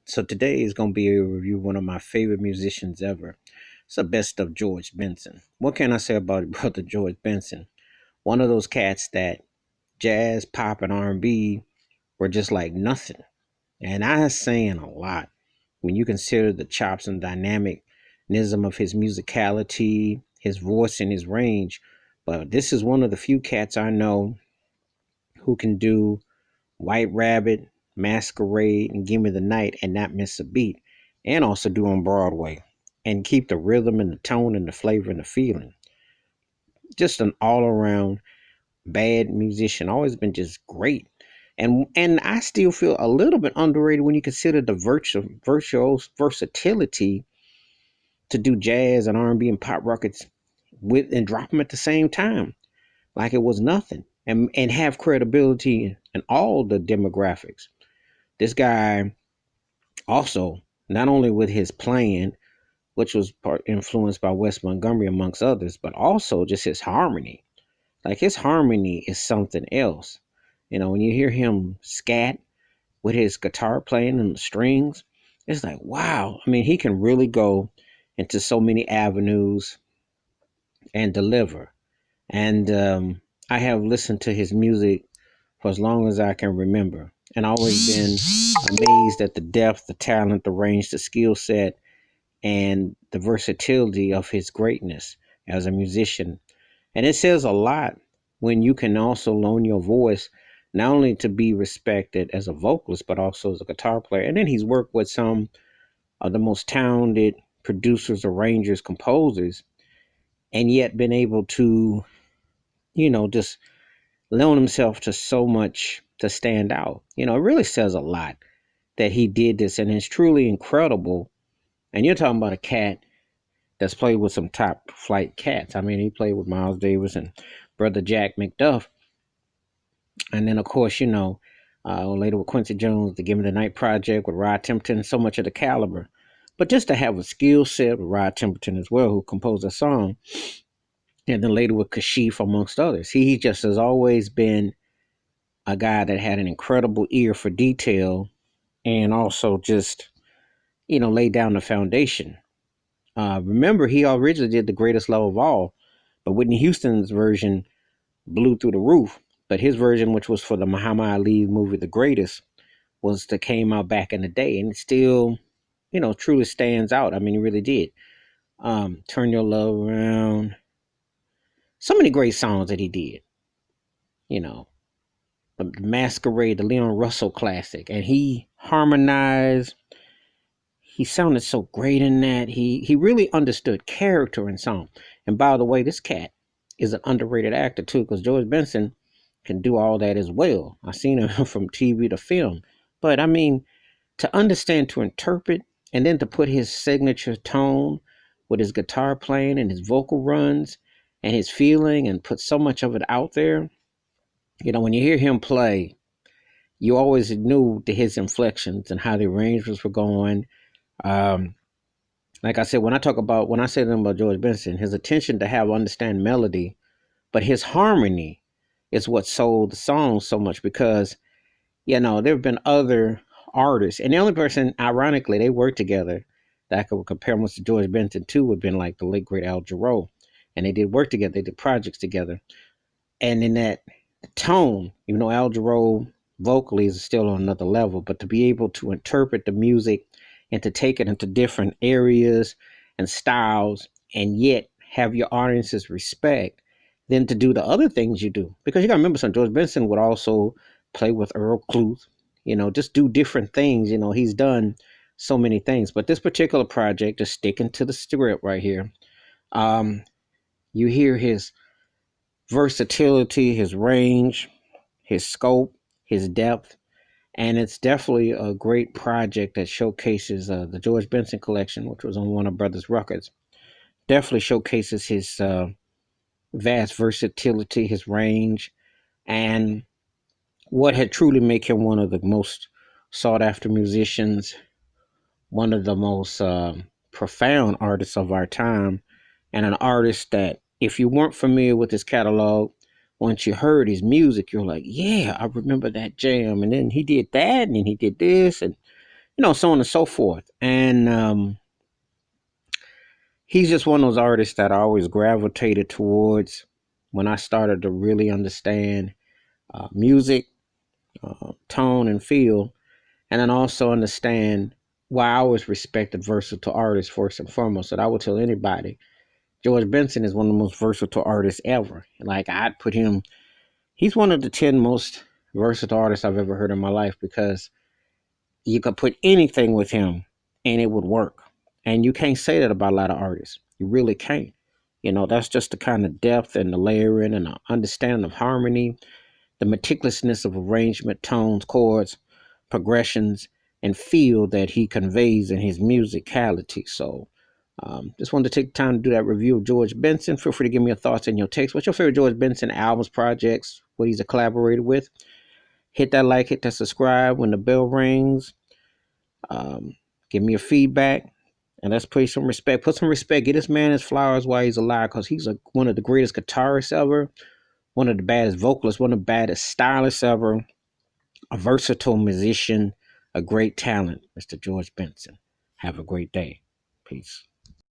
So today is going to be a review of one of my favorite musicians ever. It's the best of George Benson. What can I say about brother George Benson? One of those cats that jazz, pop, and R&B were just like nothing. And that's saying a lot when you consider the chops and dynamicism of his musicality, his voice, and his range. But this is one of the few cats I know who can do White Rabbit, Masquerade, and Give Me the Night and not miss a beat, and also do on Broadway and keep the rhythm and the tone and the flavor and the feeling. Just an all around bad musician, always been just great. And I still feel a little bit underrated when you consider the virtuose versatility to do jazz and R&B and pop records with and drop them at the same time like it was nothing and have credibility in all the demographics. This guy also, not only with his playing, which was part influenced by Wes Montgomery amongst others, but also just his harmony. Like his harmony is something else. You know, when you hear him scat with his guitar playing and the strings, it's like, wow. I mean, he can really go into so many avenues and deliver. And I have listened to his music for as long as I can remember, and always been amazed at the depth, the talent, the range, the skill set, and the versatility of his greatness as a musician. And it says a lot when you can also loan your voice not only to be respected as a vocalist, but also as a guitar player. And then he's worked with some of the most talented producers, arrangers, composers, and yet been able to, just loan himself to so much to stand out. It really says a lot that he did this, and it's truly incredible. And you're talking about a cat that's played with some top flight cats. I mean, he played with Miles Davis and Brother Jack McDuff. And then, of course, later with Quincy Jones, the Give Me the Night Project with Rod Temperton, so much of the caliber. But just to have a skill set with Rod Temperton as well, who composed a song, and then later with Kashif, amongst others. He just has always been a guy that had an incredible ear for detail and also just, laid down the foundation. Remember, he originally did The Greatest Love of All, but Whitney Houston's version blew through the roof. But his version, which was for the Muhammad Ali movie The Greatest, was that came out back in the day, and it still, truly stands out. I mean, it really did. Turn Your Love Around. So many great songs that he did. You know, the Masquerade, the Leon Russell classic, and he harmonized. He sounded so great in that. He really understood character in song. And by the way, this cat is an underrated actor too, because George Benson can do all that as well. I've seen him from TV to film. But I mean, to understand, to interpret, and then to put his signature tone with his guitar playing and his vocal runs and his feeling and put so much of it out there. When you hear him play, you always knew his inflections and how the arrangements were going. Um, like I said, when I say them about George Benson, his attention to have understand melody, but his harmony is what sold the song so much because, there have been other artists, and the only person, ironically, they worked together that I could compare most to George Benson to would have been like the late great Al Jarreau. And they did work together, they did projects together. And in that tone, Al Jarreau vocally is still on another level, but to be able to interpret the music and to take it into different areas and styles and yet have your audience's respect, then to do the other things you do. Because you gotta remember something, George Benson would also play with Earl Cluth, just do different things. He's done so many things. But this particular project, just sticking to the script right here, um, you hear his versatility, his range, his scope, his depth, and it's definitely a great project that showcases the George Benson collection, which was on Warner Brothers Records. Definitely showcases his vast versatility, his range, and what had truly made him one of the most sought after musicians, one of the most profound artists of our time, and an artist that, if you weren't familiar with his catalog, once you heard his music, you're like, yeah, I remember that jam. And then he did that, and then he did this. And so on and so forth. And he's just one of those artists that I always gravitated towards when I started to really understand music, tone, and feel, and then also understand why I always respected versatile artists first and foremost. That I would tell anybody, George Benson is one of the most versatile artists ever. Like I'd put him, he's one of the 10 most versatile artists I've ever heard in my life because you could put anything with him and it would work. And you can't say that about a lot of artists. You really can't. That's just the kind of depth and the layering and the understanding of harmony, the meticulousness of arrangement, tones, chords, progressions, and feel that he conveys in his musicality. So, just wanted to take time to do that review of George Benson. Feel free to give me your thoughts and your takes. What's your favorite George Benson albums, projects, what he's a collaborator with? Hit that like, hit that subscribe when the bell rings. Um, Give me your feedback. And let's pay some respect. Put some respect. Get this man his flowers while he's alive because he's one of the greatest guitarists ever, one of the baddest vocalists, one of the baddest stylists ever, a versatile musician, a great talent, Mr. George Benson. Have a great day. Peace.